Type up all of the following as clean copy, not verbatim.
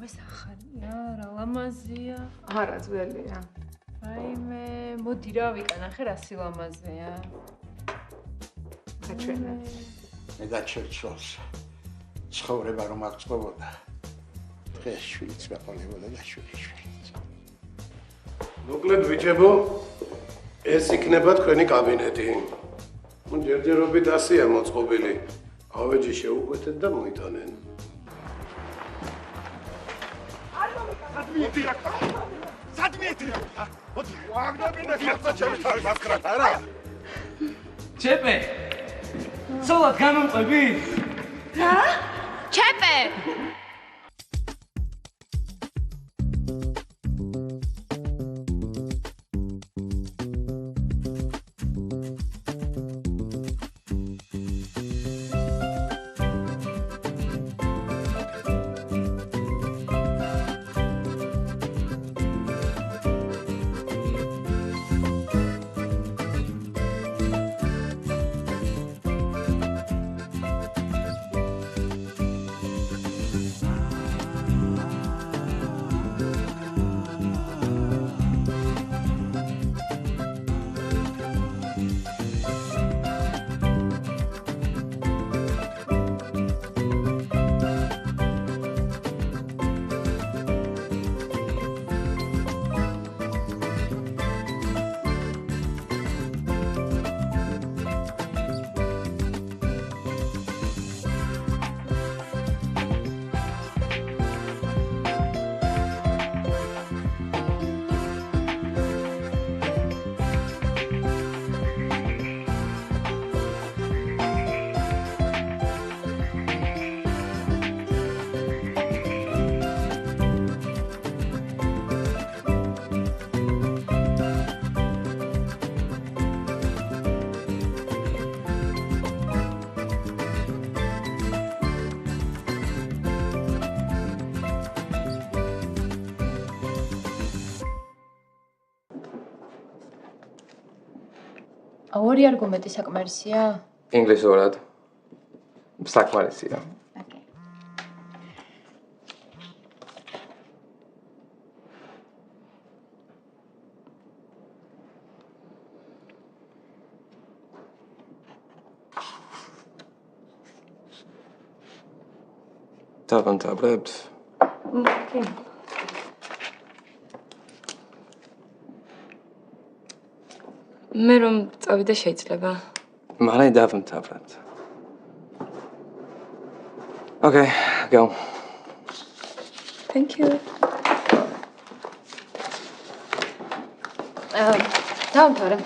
ეს ახალია, რა ლამაზია. არა, ძველია. რაიმე, მოდი რა ვიკანახე, რა სილამაზეა. გაჩვენე. მე გაჩერცვალს. ცხოვრება რომ აღწევოდა. დღეს შვილიც გაყოლებოდა და შვილიც. მოკლედ ბიჭებო, ეს იქნება თქვენი კაბინეტი. ჯერჯერობით ასია მოწყობილი. ავეჯი შეუკვეთეთ და მოიტანენ. ჩეპე! სულად გამომყვები? რა? ჩეპე! ორი არგუმენტი საკმარისია? ინგლისურად. საკმარისია. ოკეი. დავამთავრებთ. ოკეი. მე რომ წავიდე შეიძლება. მალე დავამთავრებთ. Okay, go. Thank you. დავამთავრე.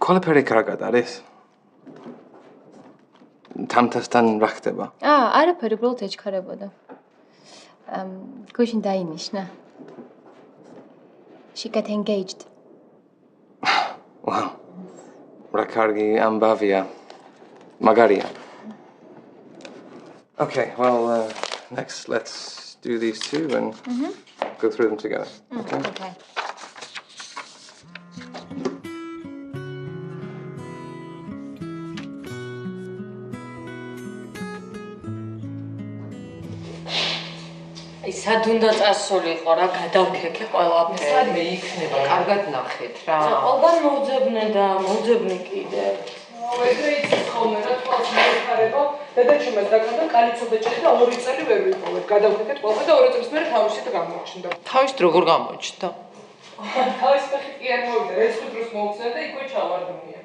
ყველაფერი კარგად არის? თამთასთან რა ხდება? არაფერი, უბრალოდ ეჩქარებოდა. გუშინ დაინიშნა. She got engaged. Wow. რა კარგი ამბავია. მაგარია. Okay, well, next let's do these two and go through them together. Okay? Okay. სად უნდა წასულიყო რა გადავქექე ყველაფერი. სად მე იქნება, კარგად ნახეთ რა. ყველგან მოძებნე და მოძებნე კიდე. ეგრე იცის ხოლმე რა თვალს მოიხარება. დედაჩემას დაკარდა კალიცოდა ჭერი და 2 წელი ვერ ვიპოვეთ. გადავქეთეთ ყველაფერი და 2 წლის მერე თავისით გამოჩნდა. თავისით როგორ გამოჩნდა? თავის ფეხით კი არ მოვიდა, რეცხვის დროს მოუხსნა და იქვე ჩავარდნია.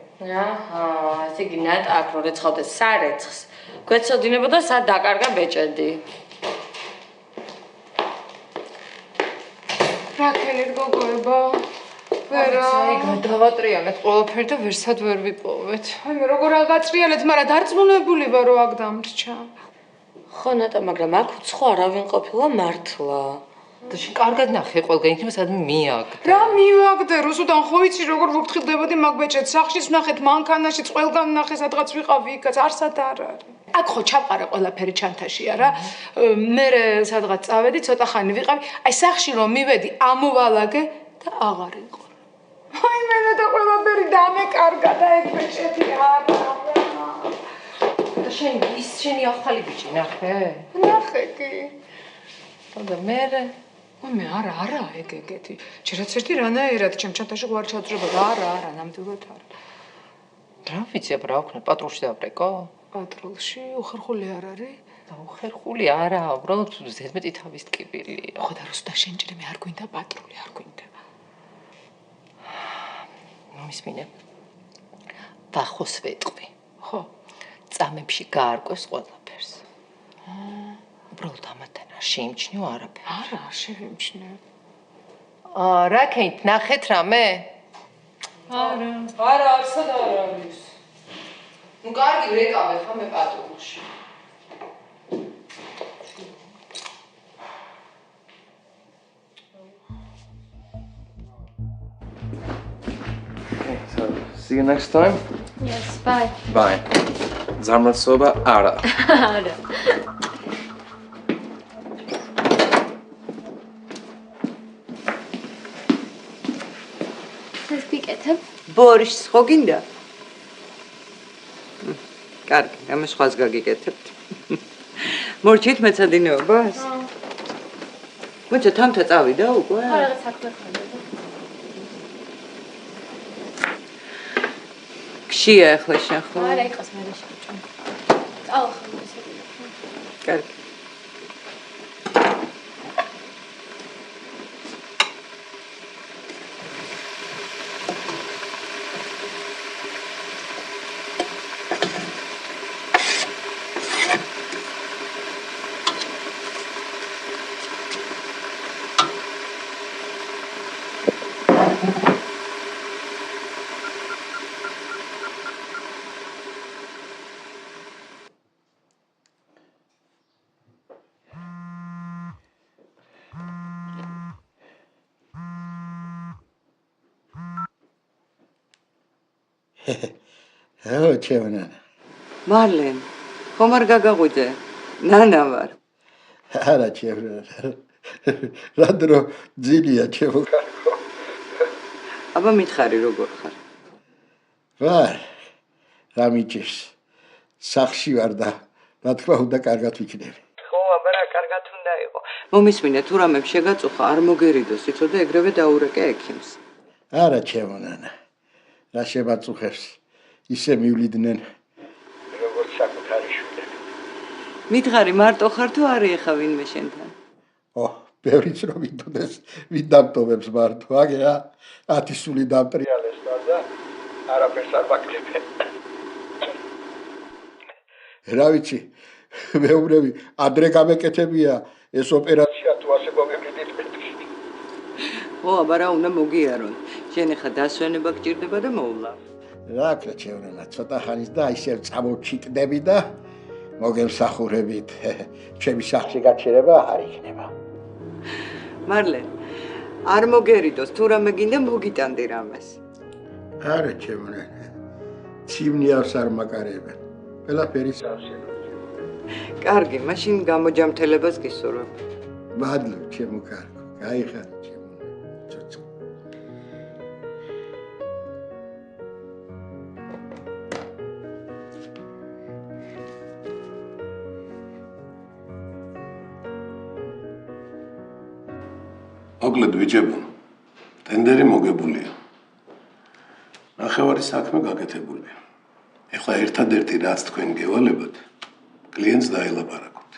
აჰა, ესე იგი ნატა აქ რო რეცხავდეს სარეცხს. გვეცოდინებოდა სად დაკარგა ბეჭედი. რა ქენით გოგოება? ვერა. აი გადავატრიალეთ ყველაფერი და ვერსად ვერ ვიპოვეთ. აი მე როგორ აღატრიალეთ, მაგრამ დარწმუნებული ვარ რომ აქ დამრჩა. ხო ნატა, მაგრამ აქ უცხო არავინ ყოფილა მართლა. და შენ კარგად ნახე ყველგან იქნება სადმე მიაგდე. რა მივაგდე, რუსუდან ხო ვიცი როგორ ვფრთხილდებოდი მაგ ბეჭედს, სახლშიც ვნახეთ, მანქანაშიც ყველგან ვნახე, სადღაც ვიყავი იქაც, არსად არ არის. აქ ხო ჩავყარა ყველაფერი ჩანთაშია რა. მე სადღაც წავედი, ცოტა ხანი ვიყავი, აი სახლში რომ მივედი, ამოვალაგე და აღარ იყო. აი მე და ყველაფერი დამეკარგა და ეგ ბეჭედი არა. და შენი ახალი ბიჭი ნახე? ნახე კი. და მე მე არა ეგეთი. ჯერაც ერთი რანაირად ჩემ ჩანთაში გვარ ჩაძრებოდა. არა, ნამდვილად არა. რა ვიცი, აბა რა ვქნა, პატრულში დავრეკო? პატრულში უხერხული არ არის? და უხერხული არა, უბრალოდ ზედმეტი თავის ტკიპილია. ხო და რუსთა შენჭრე მე არ გვინდა პატრული, არ გვინდა. მომისმინე. ვახოს ვეტყვი. ხო. წამებში გაარკვეს ყველაფერს. უბრალოდ ამათთან არ შეიმჩნიო არაფერი. არა, არ შევიმჩნე. რა ქენით, ნახეთ რამე? არა, სად არ არის. ნუ კარგი ვეკავე ხამე პატრულში. Okay, so see you next time. Yes, bye. Bye. Zarmatsoba ara. არა. ეს გიკეთებ? ბორიშს ხო გინდა? კარგი, ამას სხვას გაგიკეთებთ. მორჩით მეცადინეობას? მოიცა თამთა წავიდა უკვე? ხო, რაღაც საქმე ხდება. გშია ახლა შენ ხო? არა, იყოს მე შეჭამ. წავახალ ესე. კარგი. ო ჩემნა. მარლენ, ხომ არ გაგაღვიძე? ნანა ვარ. არა ჩემნა. რადრო ძილია ჩემო კარგო. აბა მითხარი როგორ ხარ? ვარ. რა მიჭირს? სახში ვარ და რა თქმა უნდა კარგად ვიქნები. ხო, აბა რა კარგად უნდა იყო. მომისმინე თუ რამე შეგაწუხა არ მოგერიდოს, იცოდე ეგრევე დაურეკე ექიმს. არა ჩემო ნანა. რა შემაწუხებს? ისე მივლიდნენ როგორც საკუთარი შვილები. მითხარი მარტო ხარ თუ არის ახლა ვინმე შენთან? ო, ბევრიც რომ ვითოდეს ვინ დამტოვებს მარტო, აგე რა 10 სული დამტრიალეს და არაფერს არ ვაკლებენ. რა ვიცი, მეუბნები ადრე გამეკეთებია ეს ოპერაცია თუ ასე მოგეკეთეთ მეტი. ო, აბა რა უნდა მოგიარონ. შენ ახლა დასვენება გჭირდება და მოვლა. რა ქნა ჩემნა, ცოტა ხანის და ისევ წამოჩიტდები და მოგემსახურებით. ჩემი სახში გაჩერება არ იქნება. მარლენ, არ მოგერიდოს, თუ რამე გინდა მოგიტანდი რამეს. არა ჩემნა. ციმნიავს არ მაკარებენ. ყველაფერი სავსეა. კარგი, მაშინ გამოჯამთელებას გისურვებ. მადლობ ჩემო კარგო. გაიხარე ჩემო. ცოცხ. მოკლედ ბიჭებო, ტენდერი მოგებულია. ნახევარი საქმე გაკეთებულია. ეხლა ერთადერთი რაც თქვენ გევალებათ, კლიენტს დაელაპარაკოთ.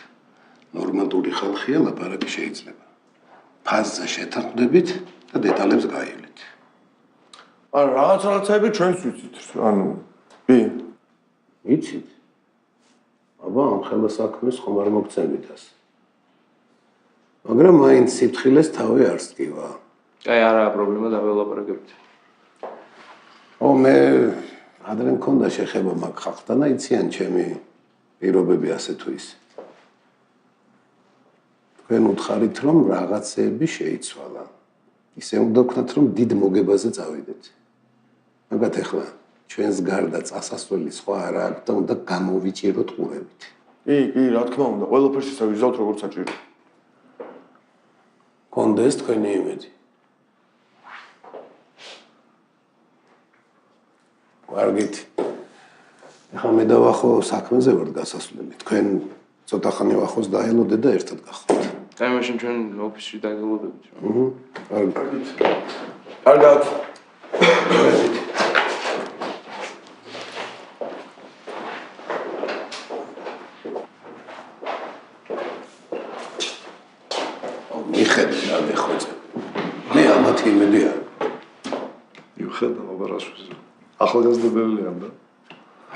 ნორმალური ხალხია, ლაპარაკი შეიძლება. ფაზზე შეთანხმდებით და დეტალებს გაივლით. არა, რაღაცები ჩვენს ვიცით. ანუ, ვი? ვიცით? აბა, ამ ხელა საქმეს ხომ არ მოგწევიდას. მაგრამ მაინც სიფთხილეს თავი არ სკივა. აი, არა პრობლემა დაველაპარაკებთ. ო, მე ადრე მქონდა შეხება მაგ ხალხთან და იციან ჩემი პირობები ასე თუ ისე. თქვენ უთხარით რომ რაღაცეები შეიცვალა. ისე უნდა ვქნათ რომ დიდ მოგებაზე წავიდეთ. მაგათ ეხლა ჩვენს გარდა წასასვლელი სხვა არა აქვს და უნდა გამოვიჭიროთ ყურებით. კი, რა თქმა უნდა, ყველაფერს ისე ვიზავთ როგორც საჭირო. კონდეს თქვენი იმედი. ვარგით. ახლა მე და ვახო საქმეზე ვარ გასასვლელი. თქვენ ცოტა ხანი ვახოს დაელოდეთ და ერთად გახავთ. აი მაშინ ჩვენ ოფისში დაელოდებით. ვარგით. კარგად. მიხედე რა მეხოწე. მე ამათი იმედი არ. მიხედავ აბა რას ვიზო. ახალგაზრდებელია და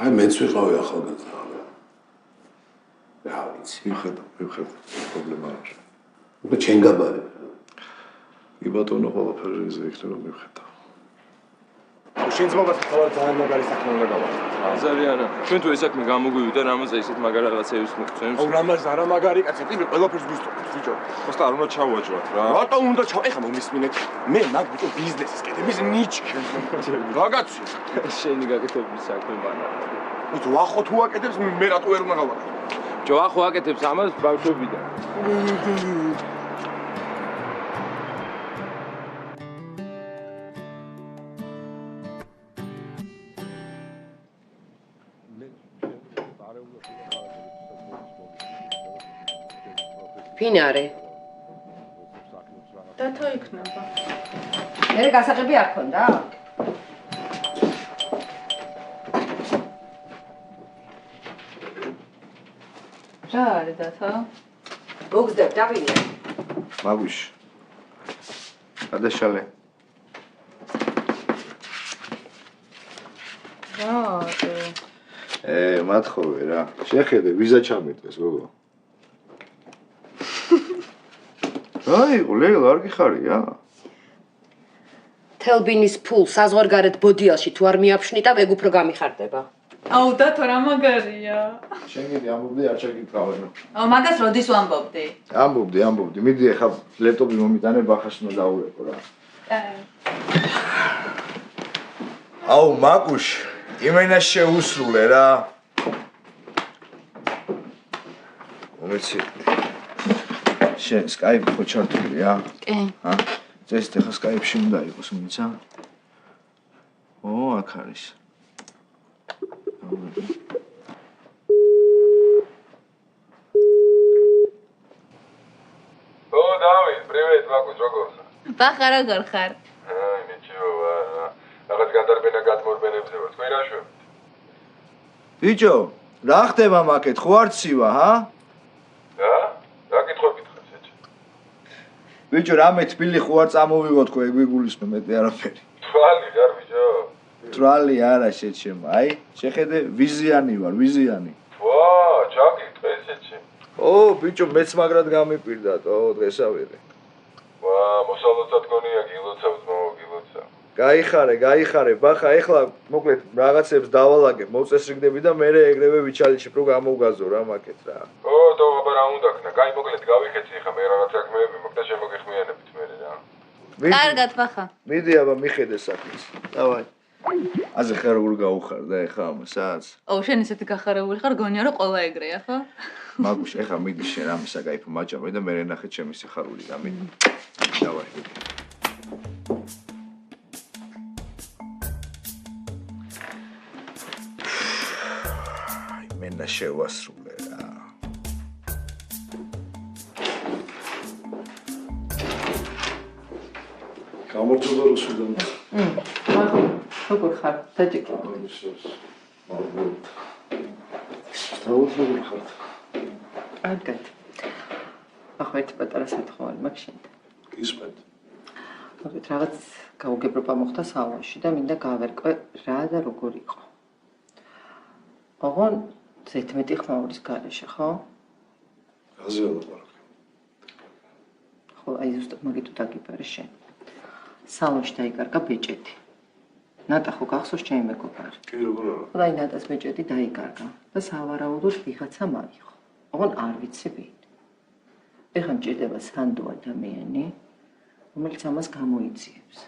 აი მეც ვიყავი ახალგაზრდა. რა ვიცი. მიხედავ. პრობლემა არ. და ჩემ გაბარე. იბატონო ყველაფერი ისე იქნება რომ მიხედავ. შენ ძმობაც თავად ძალიან მაგარი საქმე უნდა გავაკეთო. ძალიან. ჩვენ თუ ეს საქმე გამოგვივიდა, რამაზე ისეთ მაგარ რაღაცებს მოგწევს. აუ რამაზ არა მაგარი კაცი, ტიპი ყველაფერს ვისწორებთ, ბიჭო. ხოსტა არ უნდა ჩავაჯროთ რა. რატომ უნდა ეხა მომისმინეთ. მე მაგ ბიჭო ბიზნესის კეთების ნიჭი. რაგაცი. შენი გაკეთების საქმე მანა. ბიჭო ახო თუ აკეთებს მე რატო ვერ უნდა გავაკეთო. ჯო ახო აკეთებს ამას ბავშვებიდან. ფინარე. დათო იქნება. მე გასაღები არ ქონდა? რა არის დათო? მოგზდებ დავინე. მაგუში. გადაშალე. რა? მათხოვე რა. შეხედე ვიზა ჩამიტეს გოგო. აი, ლელა არ გიხარია? თელბინის ფულ საზღვარგარეთ ბოდიალში თუ არ მიაფშვნი და ეგ უფრო გამიხარდება. აუ დათო რა მაგარია. შენ გიდი ამბობდი არ ჩაგიკავენო. აუ მაგას როდის ვამბობდი? ამბობდი. მიდი ახლა ლეპტოპი მომიტანე ბახაში უნდა დაურეკო რა. აუ მაგუშ, იმენა შეუსრულე რა. მომეცი. შენ Skype ხო ჩართულია? კი. წესით ახლა Skype-ში უნდა იყოს, მიცა? აქ არის. Давид, привет, Макус, როგორ ხარ? ბახა როგორ ხარ? აი, ნიჩიო, რაღაც განდარბენა გადმორბენებზე ვარ. თქვენ რა შვებთ? ბიჭო, რა ხდება მაკეთ, ხო არ ცივა, ჰა? რა კითხვა გითხარს ეჭ? ბიჭო, რამე თბილი ხო არ წამოვიღოთ ხო ეგ ვიგულისმე მეტი არაფერი. თვალი ხარ, ბიჭო? თვალი არა შეჩემა, აი, შეხედე ვიზიანი ვარ, ვიზიანი. ჩაგიტყე ესეჩი. ბიჭო, მეც მაგრად გამიპირდა, დღესავიღე. მოსალოცად გონია გილოცავ, ძმაო, გილოცავ. გაიხარე, ბახა, ეხლა მოკლედ რაღაცებს დავალაგებ, მოწესრიგდები და მე ეგრევე ვიჩალიჩებ, რომ გამოვგაზო რა მაკეთ რა. აბა რა უნდა ქნა? კაი, მოკლედ გავიხეცი ხა მე რაღაც საქმეები, მოკლედ შემოგეხმიანებით მე რა. კარგად ბახა. მიდი აბა მიხედე საქმეს. დავაი. აზე ხარ როგორ გაუხარდა ეხა ამასაც? შენ ისეთი გახარებული ხარ, გონია რომ ყველა ეგრეა, ხო? მაგუშ, ეხა მიდი შენ რამე საკაიფო მაჭამე და მე ნახე ჩემი სიხარული რა მიდი. დავაი. მენა შევასრულე რა. გამორჩა რუსუდან. როგორ ხარ? დაჭიკო. სწავლობ ხარ. კარგად. ახლა ერთი პატარა სათხოვარი მაქვს შენთან. გისმენთ. მოკლედ რაღაც გაუგებრობა მოხდა სალონში და მინდა გავერკვე რა და როგორ იყო. ოღონ 11 ხმაურის გარეშე, ხო? გაზე ალაპარაკე. ხო, აი ზუსტად მაგით დაგიბარე შენ. სალონში დაიკარგა ბეჭედი. ნატა ხო გახსოვს ჩემი მეგობარი? კი, როგორ არა. ხო, აი ნატას ბეჭედი დაიკარგა და სავარაუდოდ ვიღაცა მაიღო. ოღონ არ ვიცი ვინ. ეხლა მჭირდება სანდო ადამიანი, რომელიც ამას გამოიძიებს.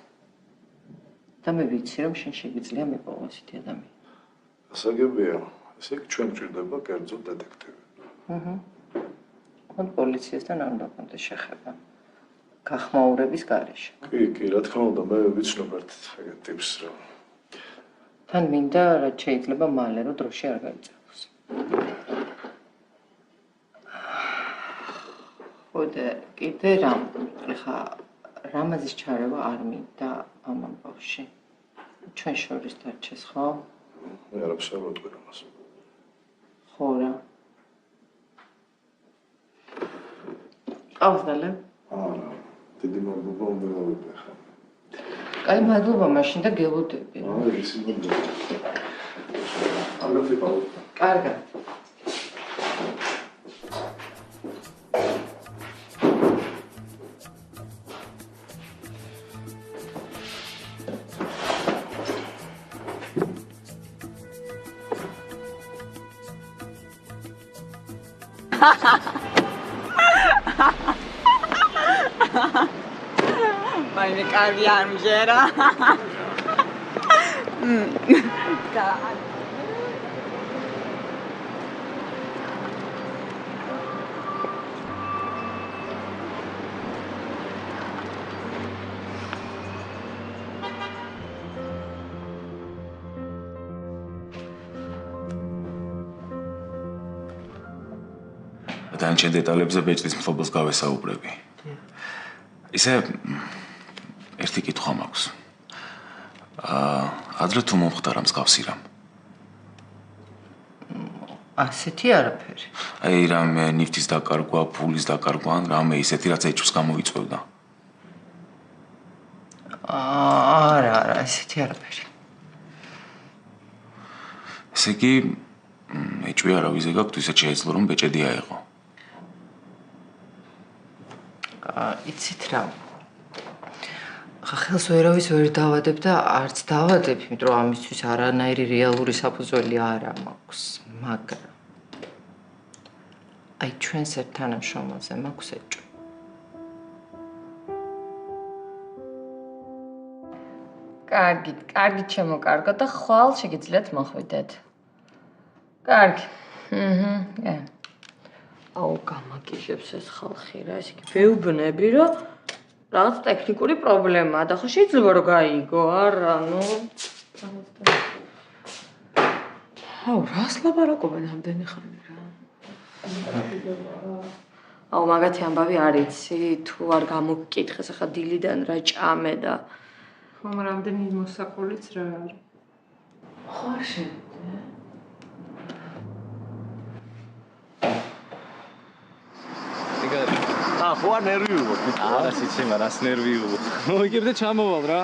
და მე ვიცი, რომ შენ შეგვიძლია მიპოვო ასეთი ადამიანი. ასაგებია. ესე იგი ჩვენ გვჭირდება კერძო დეტექტივი. ოღონ პოლიციასთან არ უნდა გქონდეს შეხება. გახმაურების გარეშე. კი, რა თქმა უნდა, მე ვიცნობ ერთ ეგეთ ტიპს რა. თან მინდა რაც შეიძლება მალე რომ დროში არ გაიწევოს. ხოდა კიდე რამ ხა რამაზის ჩარევა არ მინდა ამ ამბავში. ჩვენ შორის დარჩეს ხო? მე არ ვსაუბრობ ამას. ხო რა. ავზალე? არა, დიდი მადლობა მომდევნო ხა. კაი მადლობა მაშინ და გელოდები. არა, ისე მოდო. ალბათ ვიყავ. კარგად. მაინე კარგი არ მჟერა. დანარჩენ დეტალებზე ბეჭდის მფლობელს გავესაუბრები. ისე ერთი კითხვა მაქვს. ადრე თუ მომხდარა მსგავსი რამ? ასეთი არაფერი. აი რამე ნივთის დაკარგვა, ფულის დაკარგვა, ან რამე ისეთი რაც ეჭვს გამოიწვევდა. არა, ესეთი არაფერი. ესე იგი ეჭვი არავის გაქვთ, ისე შეიძლება რომ ბეჭედი აეღო. იცით რა. ხა ხელს ვერავის ვერ დავადებ და არც დავადებ, იმიტომ რომ ამისთვის არანაირი რეალური საფუძველი არ მაქვს, მაგრამ აი ჩვენს ერთ თანამშრომელზე მაქვს ეჭვი. კარგი შემოკარგოთ და ხვალ შეგიძლიათ მოხვიდეთ. კარგი. აუ გამაგიჟებს ეს ხალხი რა, ესე იგი ვეუბნები რომ რაღაც ტექნიკური პრობლემაა და ხო შეიძლება რომ გაიგო, არა, ნუ. აუ, რას ლაპარაკობენ ამდენი ხანი რა? აუ მაგათი ამბავი არ იცი, თუ არ გამოგკითხეს ახლა დილიდან რა ჭამე და ხომ რამდენი მოსაყოლიც რა არის. ხო არ შევიდე. ხო არ ნერვიულობ. არა სიცი, მაგრამ ნერვიულობ. მოიგებდა ჩამოვალ რა.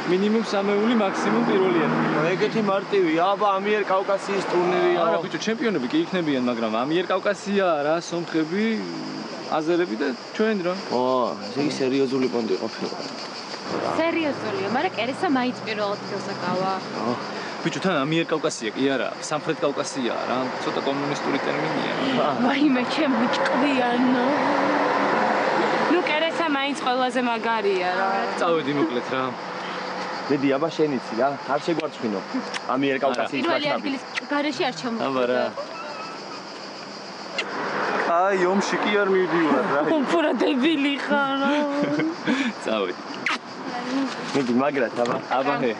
მინიმუმ სამეული, მაქსიმუმ პირველიანი. ეგეთი მარტივია, აბა ამიერკავკასიის ტურნირია. არა ბიჭო, ჩემპიონები კი იქნებიან, მაგრამ ამიერკავკასია რა, სომხები, აზერები და ჩვენ რა. ესე იგი სერიოზული პონტი ყოფილა. სერიოზულია, მაგრამ კერესა მაინც პირველ ადგილზე გავა. ბიჭო, თან ამიერკავკასია კი არა, სამხრეთ კავკასია რა, ცოტა კომუნისტური ტერმინია. ვაიმე, ჩემი ჭკვიანო. ნუ კერესა მაინც ყველაზე მაგარია რა. წავედი მოკლედ რა. დედი, აბა შენიცი რა, არ შეგვარცხინო. ამიერკავკასიის პირველი მასშტაბით. ადგილის გარეშე არ ჩამოვიდა. აბა რა. აი, ომში კი არ მივდივარ რა. უფრო დებილი ხარ. წავედი. მიდი, მაგრად, აბა. აბა ჰე.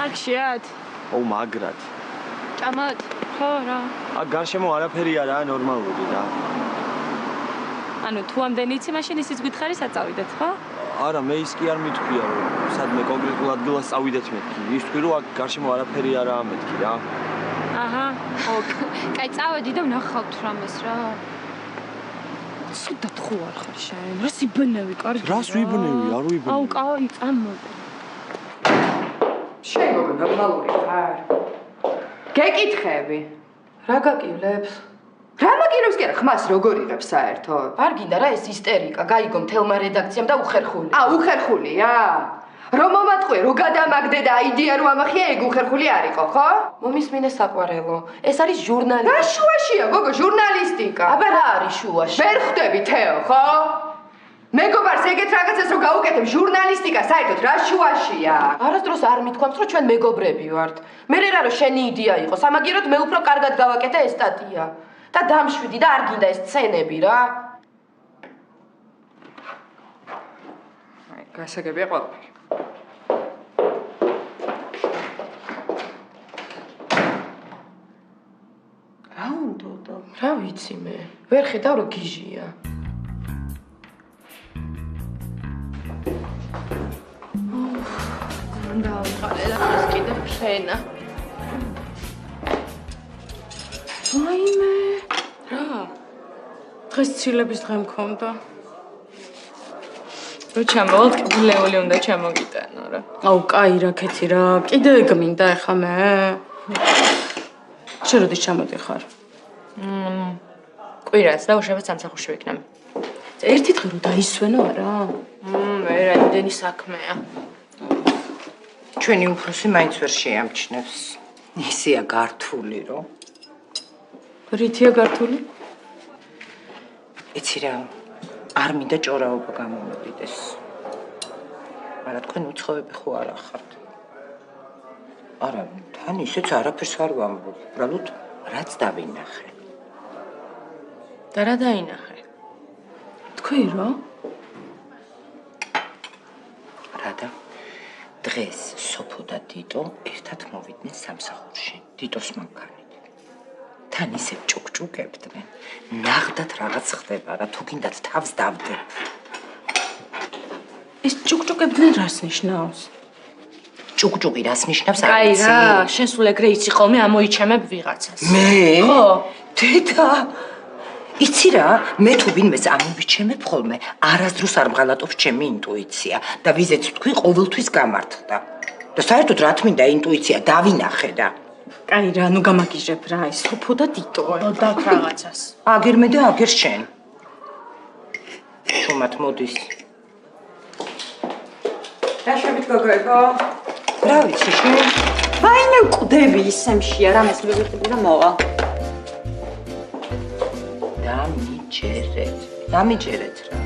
აქშიათ? ო, მაგრად. ჭამოთ? ხო რა. გარშემო არაფერი არაა ნორმალური რა. ანუ თუ ამდენი იცი, მაშინ ისიც გითხარი საწავიდეთ, ხო? არა, მე ის კი არ მითქვია, რომ სადმე კონკრეტულ ადგილას წავიდეთ მეთქი. ის თქვი, რომ აქ გარშემო არაფერი არაა მეთქი რა. აჰა. კაი, წავედი და ვნახავთ რამეს რა. სუდად ხო არ ხარ შენ? რა სიბნევი, კარგი. რას ვიბნევი, არ ვიბნევი. აუ, კაი, წამოდი. შეგოგო ნორმალური ხარ? გეკითხები. რა გაკივლებს? რა მაგირებს კი არა, ხმას როგორ იღებს საერთოდ? არ გინდა რა ეს ისტერიკა, გაიგო მთელმა რედაქციამ და უხერხული. უხერხულია? რომ მომატყვე, რო გადამაგდე და აიდეა რომ ამახია, ეგ უხერხული არ იყო, ხო? მომისმინე საყვარელო. ეს არის ჟურნალისტიკა. რა შუაშია, გოგო, ჟურნალისტიკა. აბა რა არის შუაში? ვერ ხვდები, თეო, ხო? მეგობარს ეგეთ რაღაცას რო გაუკეთებ, ჟურნალისტიკა საერთოდ რა შუაშია? არასდროს არ მithქვამს, რომ ჩვენ მეგობრები ვართ. მე რა რომ შენი იდეა იყო, სამაგიეროდ მე უფრო კარგად გავაკეთე ეს სტატია. და დამშვიდი და არ გინდა ეს სცენები რა. გასაგებია ყველაფერი. რა უნდა? რა ვიცი მე. ვერ ხედავ რომ გიჟია. დავიყარე და ეს კიდე ფრენა. ვაიმე. რა? დღეს ცილების დღე მქონდა. რო ჩამოვალ, კბილეული უნდა ჩამოგიტანო რა. აუ, კაი რა ქეთი რა. კიდე გმინდა ეხა მე. შენ როდის ჩამოდიხარ? კვირას და უშევით სამსახურში ვიქნებ. ერთი დღე რო დაისვენო არა? მერე იმდენი საქმეა. ჩვენი უფროსი მაინც ვერ შეამჩნევს. ისეა გართული რომ. რითია გართული? იცი რა, არ მინდა ჭორაობა გამომივიდეს. მაგრამ თქვენ უცხოები ხო არა ხართ? არა, თან ისეც არაფერს არ ვამბობ. უბრალოდ რაც დავინახე. და რა დაინახე? თქვი რა? რადა? დღეს სოფო და დიტო ერთად მოვიდნენ სამსახურში. დიტოს მანქანით. თან ისე ჭუკჭუკებდნენ. ნახდათ რაღაც ხდება რა, თუ გინდათ თავს დავდებ. ეს ჭუკჭუკებდნენ რას ნიშნავს? ჭუკჭუკი რას ნიშნავს? კაი რა, შენ სულ ეგრე იცი ხოლმე ამოიჩემებ ვიღაცას. მე? ხო. დედა იცი რა, მე თუ ვინმეს ამოვიჩემებ ხოლმე, არასდროს არ მღალატობს ჩემი ინტუიცია და ვიზეც თქვი ყოველთვის გამართდა. და საერთოდ რა თმინდა ინტუიცია დავინახე და. კაი რა, ნუ გამაგიჟებ რა, ის სოფო და დიტო. დაკ რაღაცას. აგერ მე და აგერ შენ. შუმად მოდის. რა შევით გოგოებო? რა ვიცი შენ? ვაიმე მკვდები ისემშია, რამეს მივიღები და მოვა. დამიჯერეთ რა.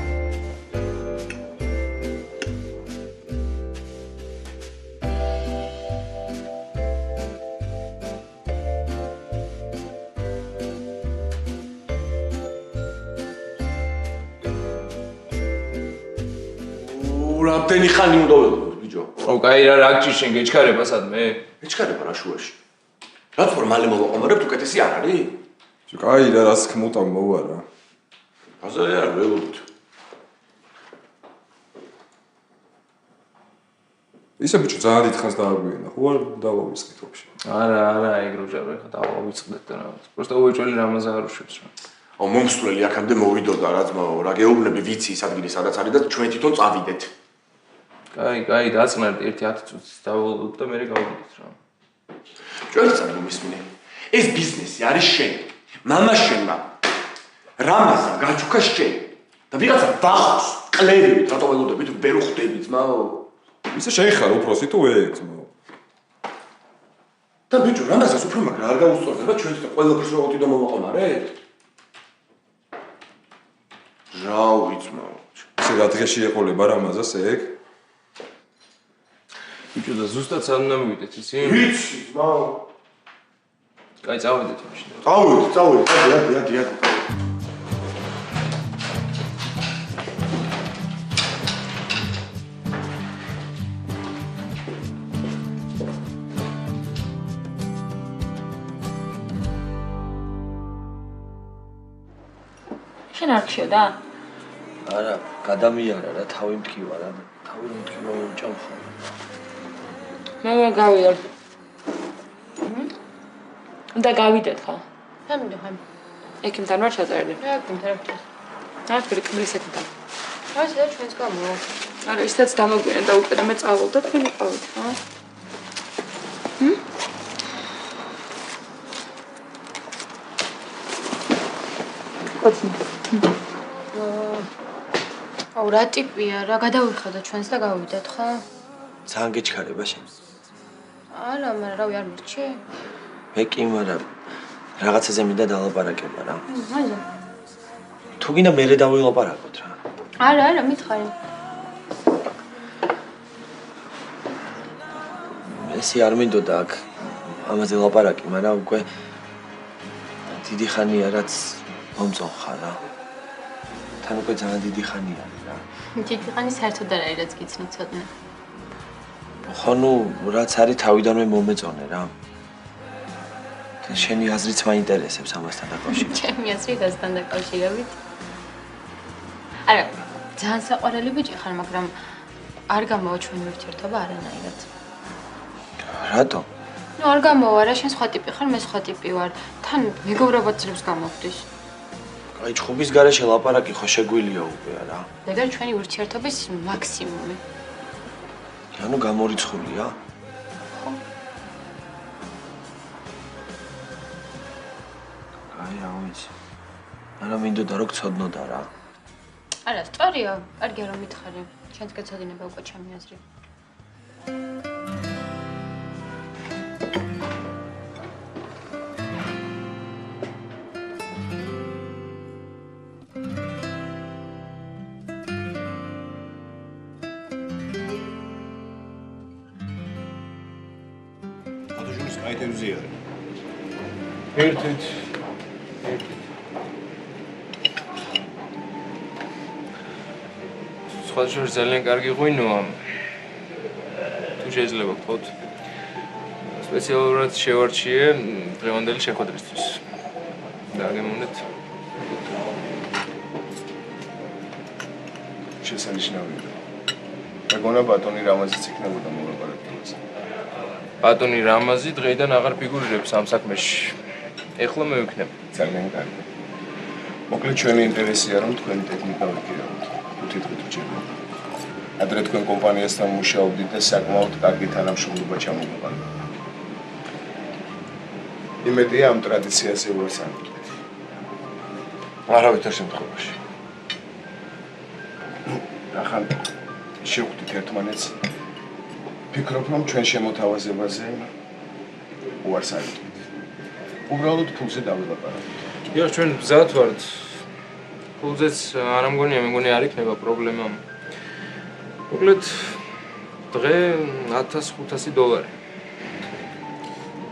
რამდენი ხანი უნდა ველოდოთ, ბიჭო? ო, კაი რა, რა გჭირს შენ გეჩქარება სადმე? ეჩქარება რა შუაში? რაც ვარ მალე მოვაყომარებთ, უკეთესი არ არის? კაი რა, რას ხმუტა მოვა რა. ბაზარი არ ველოდოთ. ისე ბიჭო, ძალიან დიდხანს დააგვიანა, ხო არ დავავიწყდით ვაფშე. არა, ეგრუჟავ ხა დავავიწყდეთ და რა. просто უეჭველი რამაზე არ უშვებს რა. აუ მომსვლელი აქამდე მოვიდოდა რა ძმაო, რა გეუბნები ვიცი ის ადგილი სადაც არის და ჩვენ თვითონ წავიდეთ. კაი, დაწნარდი 1-10 წუთს დავალოთ და მე გავიდეთ რა. ჩვენც არ მომისმინე. ეს ბიზნესი არის შენი. მამა შენმა. რამაზა გაჩუქა შენ. და ვიღაცა ბახს, კლევით, რატო ველოდებით ვერ ხვდები ძმაო? ისე შეიხარ უფროსი თუ ეგ ძმაო. და ბიჭო, რამაზას უფრო მაგრა არ გაუსწორდება ჩვენ თვითონ ყველაფერს რა უთი და მოვაყომარეთ? რა ვიცმაო. ისე რა დღეში ეყოლება რამაზას ეგ? ბიჭო და ზუსტად სად უნდა მივიდეთ იცი? ვიცი, ძმაო. კაი, წავიდეთ მაშინ. წავიდეთ, ადი. შენ არ გშევდა? არა, გადამიარა რა, თავი მткиვა რა. თავი რომ მткиვა უჭამ ხოლმე. მე ვერ გავიდეთ. უნდა გავიდეთ ხო? ამიტომ ხომ. ექიმთან ვარ ჩაწერილი. ექიმთან. არ გკმრის ექიმთან. აი, შეიძლება ჩვენს გამო. არა, ისედაც დამოგვიანა და უკვე და მე წავალ და თქვენ იყავით, ხო? აუ რა ტიპია რა გადავიხადო ჩვენს და გავიდეთ ხო? ძალიან გეჩქარება შენ. არა, მაგრამ რავი არ მირჩი. მე კი მაგრამ რაღაცაზე მინდა დავაპარაკება რა. მაინც. თუ გინდა მერე დავილაპარაკოთ რა. არა, მითხარი. ესე არ მინდოდა აქ ამაზე ლაპარაკი, მაგრამ უკვე დიდი ხანია რაც მომწონხარ რა. თან უკვე ძალიან დიდი ხანი არის რა. დიდი ხანი საერთოდ არ არის რაც გიცნით ცოტნე. ხო, ნუ რაც არის თავიდანვე მომეწონე რა. შენი აზრიც მაინტერესებს ამასთან დაკავშირებით. ჩემი აზრით ასთან დაკავშირებით. არა, ძალიან საყვარელი ბიჭი ხარ, მაგრამ არ გამოვა ჩვენი ურთიერთობა არანაირად. რატო? ნუ არ გამოვა რა, შენ სხვა ტიპი ხარ, მე სხვა ტიპი ვარ. თან მეგობრობად ძრებს გამოვხდის. აი, ჩხუბის გარეშე ლაპარაკი ხო შეგვილია უკვე რა. ეგარ ჩვენი ურთიერთობის მაქსიმუმი. ანუ გამორიცხულია? ხო. აი, ავიცი. არა მინდოდა რომ გწოდნოდა რა. არა, სწორია, კარგია რომ მითხარი. შენც გეცოდინება უკვე ჩემი აზრი. ფოტოჟურნალის კაიტებზე არის. ერთით. სხვა შორის ძალიან კარგი ღვინოა. თუ შეიძლება გთხოვთ. სპეციალურად შევარჩიე დღევანდელი შეხვედრისთვის. დაგემოვნეთ. შესანიშნავია. მეგონა ბატონი რამაზიც იქნებოდა მოლაპარაკებაზე. ბატონი რამაზი დღეიდან აღარ ფიგურირებს ამ საქმეში. ეხლა მე ვიქნებ. ძალიან კარგი. მოკლედ ჩვენი ინტერესია რომ თქვენი ტექნიკა ვიგირავთ. 5 დღით რჩება. ადრე თქვენ კომპანიასთან მუშაობდით და საკმაოდ კარგი თანამშრომლობა ჩამოგვიყვანეთ. იმედია ამ ტრადიციაზე ვასწავლეთ. არავითარ შემთხვევაში. ახლა შევხვდით ერთმანეთს. ფიქრობ რომ ჩვენ შემოთავაზებაზე უარს არ ვიტყვით. უბრალოდ ფულზე დავილაპარაკეთ. იო, ჩვენ მზად ვართ. ფულზეც არ ამგონია, მე მგონი არ იქნება პრობლემა. მოკლედ დღე $1500.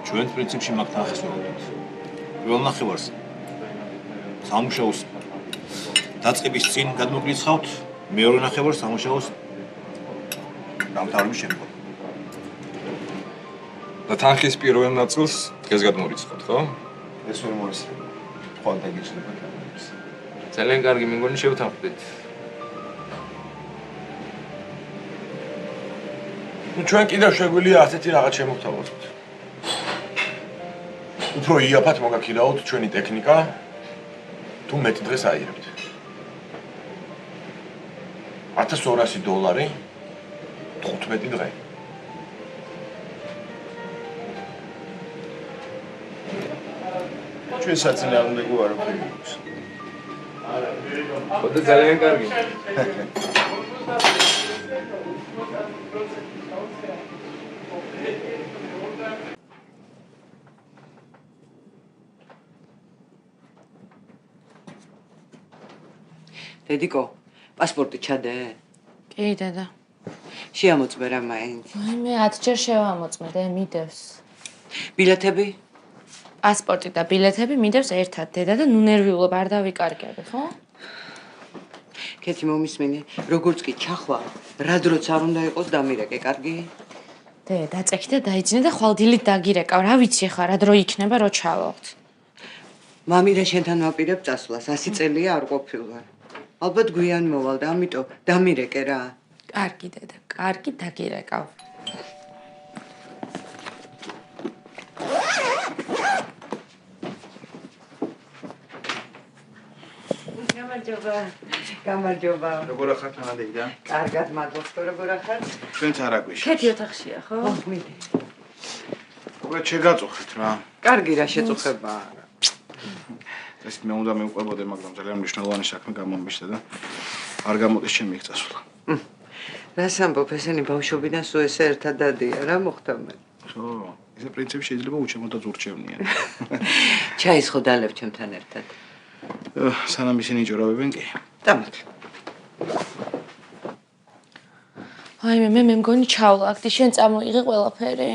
ჩვენ პრინციპში მაგ თანხას ვიყავით. პირველ ნახევარს სამუშაოს დაწყების წინ გადმოგვიცხავთ, მეორე ნახევარს სამუშაოს დამთავრების შემდგომ. და თანხის პირველ ნაწილს დღეს გადმორიცხავთ, ხო? ეს ვერ მოესწრება. ხვალ დაგიჩნდება თანხებს. ძალიან კარგი, მე მგონი შევთანხმდით. ნუ ჩვენ კიდევ შეგვიძლია ასეთი რაღაც შემოვთავაზოთ. უფრო იაფად მოგაქირავთ ჩვენი ტექნიკა, თუ მეტი დღეს აიღებთ. $1200 15 დღე. ჩვენ საწინააღმდეგო არაფერი გვაქვს. ხოდა ძალიან კარგი. დედიკო, პასპორტი ჩადე? კი, დედა. შეამოწმე რა მაინც. აი, მე 10 ჯერ შევამოწმე და მიდევს. ბილეთები? პასპორტი და ბილეთები მიდევს ერთად, დედა და ნუ ნერვიულობ არ დავიკარგები, ხო? კეთი მომისმენი, როგორც კი ჩახვა, რა დროც არ უნდა იყოს დამირეკე, კარგი? დედა, წექი და დაიძინე და ხვალ დილით დაგირეკავ, რა ვიცი ხა, რა დრო იქნება, რო ჩავალთ. მამი და შენთან ვაპირებ წასვლას, 100 წელია არ ყოფილვარ. ალბათ გვიან მოვალ და ამიტომ დამირეკე რა. კარგი დედა, კარგი დაგირეკავ. გამარჯობა. როგორ ახართ მანამდეიდან? კარგად მადლობს, როგორ ახართ? ჩვენც არ აგვიშ. კეთი ოთახშია, ხო? მიდი. უბრალოდ შეგაწუხეთ რა. კარგი რა შეწუხება. ეს მე უნდა მივყვებოდე, მაგრამ ძალიან მნიშვნელოვანი საქმე გამომიშთა და არ გამოდის ჩემი წასვლა. რას ამბობ, ესენი ბავშვობიდან სულ ესე ერთად დადია, რა მოხდა მე? ხო, ესე პრინციპი შეიძლება უჩემოდაც ურჩევნიან. ჩაის ხო დალევ ჩემთან ერთად. სანამ ისინი იჭორავებენ კი. დამატ. აი მე მგონი ჩავლაგდი, შენ წამოიღე ყველაფერი.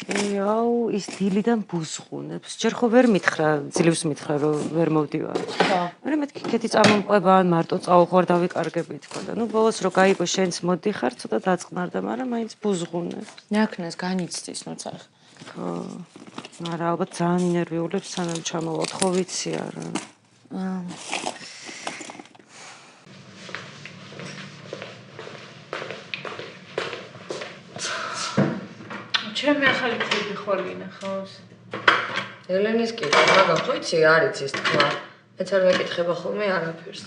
აუ, ის დილიდან ბუზღუნებს. ჯერ ხო ვერ მითხრა, ძლივს მითხრა, რომ ვერ მოვდივარ. ხო. მე მეთქი ქეთი წამომყვება, ან მარტო წავუხვარ დავიკარგები თქვა და ნუ ბოლოს რო გაიგო შენც მოდიხარ, ცოტა დაწყნარდა, მაგრამ მაინც ბუზღუნებს. ნაკნას განიცდის ნუცა. ხო. მაგრამ ალბათ ძალიან ინერვიულებს სანამ ჩამოვალთ, ხო ვიცი არა. ჩემი ახალი ხები ხოლინა ხავს. ელენის კი მაგა ხო იცი არ იცის თქვა. მეც არ მეკითხება ხოლმე არაფერს.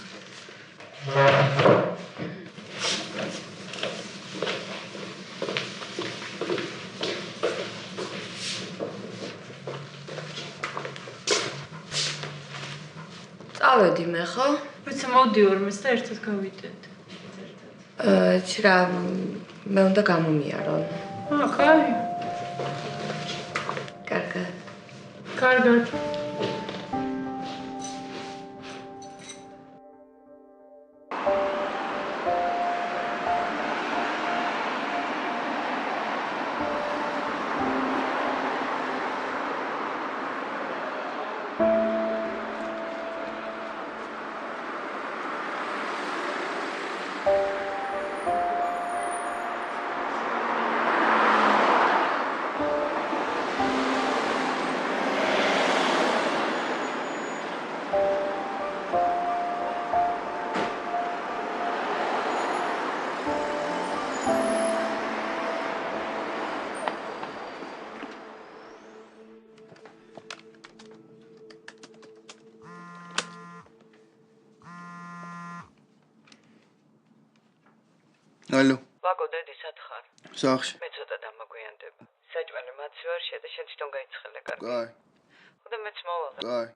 წავედი მე ხო? ვიცი მოვდი ორმეს და ერთად გავიდეთ. იცი რა მე უნდა გამომიარო. კაი. კარგად. კარგად. ალო. ვაგო დედი სათხარ. სახლში. მე ცოტა დამაგვიანდება. საჭმელი მაცი ვარ შე და შენ თვითონ გაიცხელე კარგი. კაი. ხოდა მეც მოვალ. კაი.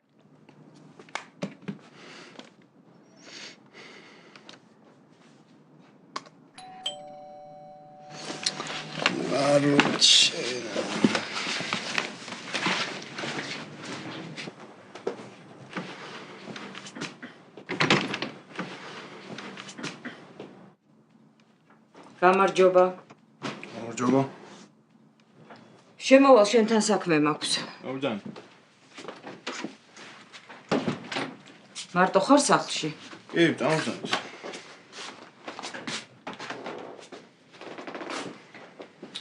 Короче. გამარჯობა. გამარჯობა. შემოვალ შენთან საქმე მაქვს. მოვიძან. მარტო ხარ სახლში? კი, წამოვიძანეთ.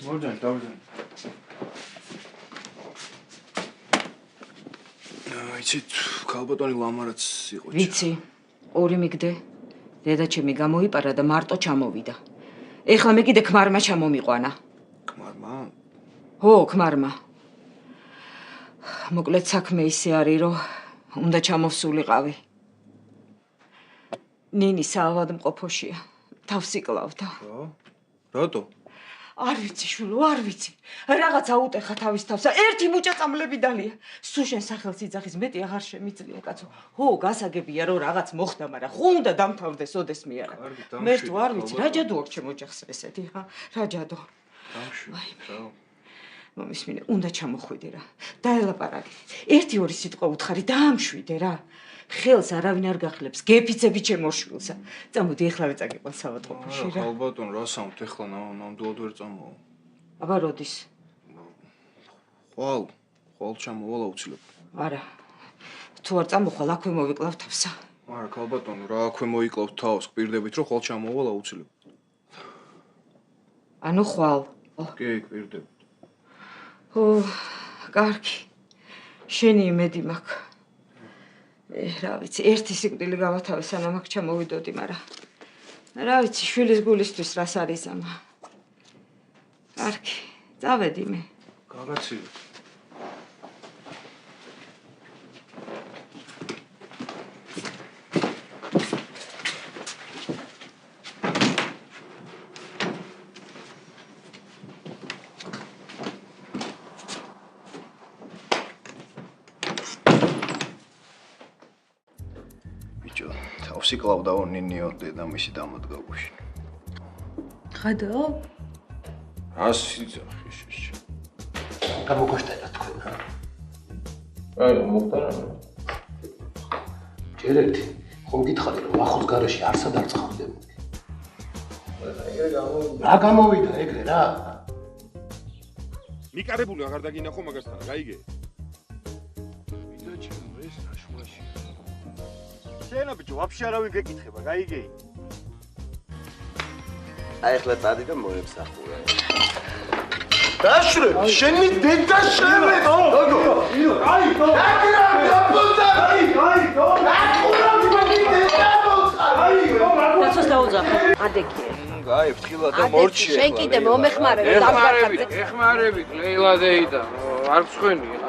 მოვიძანეთ, დავიძანეთ. იცით, ქალბატონი ლამარაც იყო. ვიცი, ორი მიგდე. დედა ჩემი გამოიპარა და მარტო ჩამოვიდა. ეხლა მე კიდე ქმარმა ჩამომიყვანა. ქმარმა? ხო, ქმარმა. მოკლედ საქმე ისე არის, რომ უნდა ჩამოვსულიყავი. ნინი საავადმყოფოშია. თავს იკლავდა. ხო? რატო? არ ვიცი, შვილო, არ ვიცი. რაღაც აუტეხა თავის თავს. ერთი მუჭა წამლები დალია. სულ შენ სახელს იძახის, მეტი აღარ შემიძლია, კაცო. ხო, გასაგებია, რომ რაღაც მოხდა, მაგრამ ხო უნდა დამთავრდეს ოდესმე არა. მე თუ არ ვიცი, რა ჯადო აქვს ჩემ ოჯახს ესეთი, ხა? რა ჯადო? დამშვი. მომისმინე, უნდა ჩამოხვიდე რა. დაელაპარაკე. ერთი-ორი სიტყვა უთხარი, დაამშვიდე რა. ხელს არავინ არ გახლებს, გეფიცები ჩემ ორშვილსა. წამოდი, ეხლავე წაგიყვან საავადმყოფოში რა. ქალბატონ, რა სამთ ეხლა ნამდვილად ვერ წამოვა. აბა როდის? ხვალ ჩამოვალ აუცილებლად. არა. თუ არ წამოხვალ, აქვე მოვიკლავ თავსა. არა, ქალბატონ, რა აქვე მოიკლავთ თავს, გვირდებით, რომ ხვალ ჩამოვალ აუცილებლად. ანუ ხვალ. კი, გვირდებით. ო, კარგი. შენი იმედი მაქვს. რა ვიცი, ერთი სიკვდილი გავათავე, სანამ აქ ჩამოვიდოდი, მაგრამ რა ვიცი, შვილის გულისთვის რას არის ამა. კარგი, წავედი მე. გაგაცილე. თავსი კლავდაო ნინიო დედამისი დამოდგავში. ხადო? ასე ძახიში. გამოგოშტენა თქვენ რა. აი, მოხდარა. ჯერ ერთი ხომ გითხარი რომ ახოს გარეში არსად არ წავდები. რა გამოვიდა ეგრე რა? მიკარებული აღარ დაგინახო მაგასთან, გაიგე? ვიდო ჩემო ეს რაშუაში. შენა ბიჭო, ვაფშე არავინ გეკითხება, გაიგე? აი ახლა წადი და მოემსახურე. დაშრე, შენი დედა შევედო. აი, აი, გაბუდა. აი, აკურავი მაგი დედა მოხარ. აი, დაცოს დაუძახე. ადეგია. აი, ფრთხილად და მორჩი ახლა. შენ კიდე მომეხმარებ, ეხმარებით, ლეილა დეიდა. არ მსხვენია.